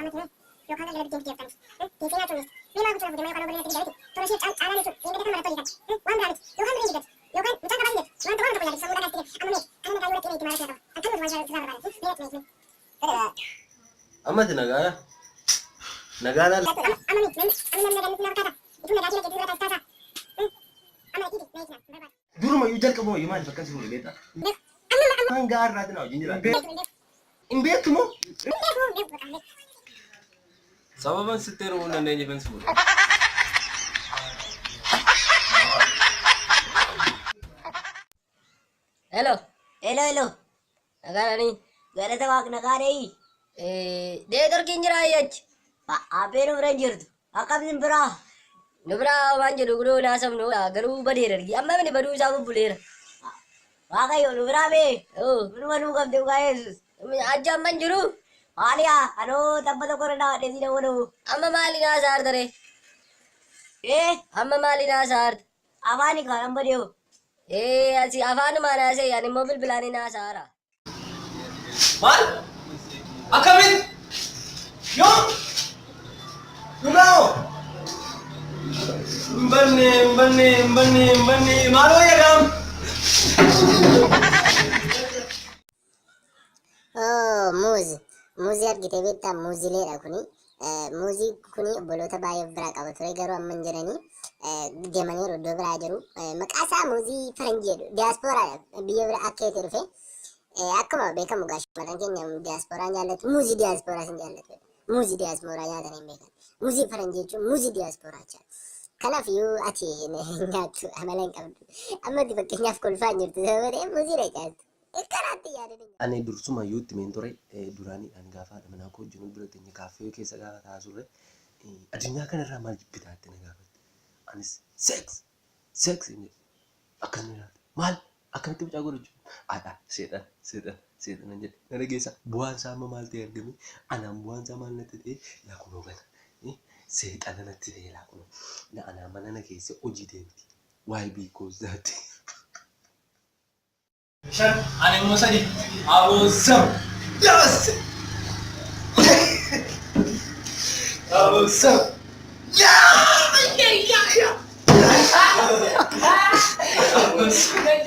yookaan galgala biddeetti geeffanis. Teessee nyaachuunis. Mee maa gochuudhaaf deemaa yookaan obolee ati giddaati. Tola ishee caalaan ibsu inni beekan marattoo hiikan. Waan biraa miti. Yookaan birrii jibbatu. Yookaan mucaan qabaa hiyyatu. Wanta waan tokko yaadu sammuu dhagaas tige. Amma mee kana nagaa yoo dhaqee itti maal ta'u. Akkam nuti waan isaa barbaade. Mee Amati nagaadha. Nagaadha. Amma miti. Amma nagaa nuti nama kaata. Itu nagaa jira jedhu irraa taasisaa. Amma itti mee itti barbaade. Duruma iyyuu jalqabuma iyyuu maaliif akkas hin beektaa? Waan gaarraati naa wajjin jiraatu. Hin beektu moo? Sababan sitti heerumuu hin dandeenye fensi fuudha. Hello. Hello. Nagaadhani. Galata Waaqa nagaadhee. Dee dorkiin jira ayyachi. Abbeen bira hin jirtu. Akkamiin biraa? Nu biraa waan jedhu gudoo naasafnu garuu badeera argi. Amma inni baduu isaa bubbuleera. Waaqayyo nu biraa bee. Oo. Numa nuu qabde dhugaa Yesuus. Ajja amman jiru. Maaliyaa? Anoo tabba tokko irra dhawadhe si dawwadhu. Amma maali naasaar tare? Amma maali naasaar? Afaani kan badeewu. Asi afaanumaa naasee ani immoo bilbilaanii naasaara. Maal? Akkamiin? Yoo? Dhugaa'oo? Mbanne maaloo jedham? Muuzii argite beektaa muuzileedha kuni. Muuzii kuni obboloota baay'ee of biraa qaba ture garuu amma hin jiranii. Deemaniiru iddoo biraa jiru. Maqaa isaa muuzii faranjii jedhu. Diyaaspooraadha. Biyya bira akka itti dhufe. Akkuma beekamu gaashaadhaan keenya diyaasporaan jaallatu. Muuzii diyaaspooraa sin jaallatu. Muuzii diyaaspooraa nyaatan hin beekan. Muuzii faranjii jechuun muuzii diyaaspooraa jechuudha. Kanaaf yoo ati nyaattu amala hin qabdu. Amma itti fakkeenyaaf kolfaa jirtu sababni muuzii reecaatu. Kanaatti yaadanii. Ani dursuma yoo itti meen ture duraaniidhaan gaafa haadha manaa koo wajjin bira teenye kaaffee keessa gaafa taasisure addunyaa kanarraa maal jibbitaa itti na gaafate. Anis seeks akkana nyaata. Maal akkamitti mucaa godhachu? Aadaa seedhaan jedhe na dhageessa. Bu'aan isaa amma maal ta'e argame? Anaan bu'aan isaa maal natti ta'e laakunoo gana. Seexana natti ta'e laakunoo. Na anaa mana na keessa hojii deemti. Waa'ee biikoos daatti. Shan, ani immoo sadi. Aboosam. Yes! Aboosam. Yeah! Aboosam.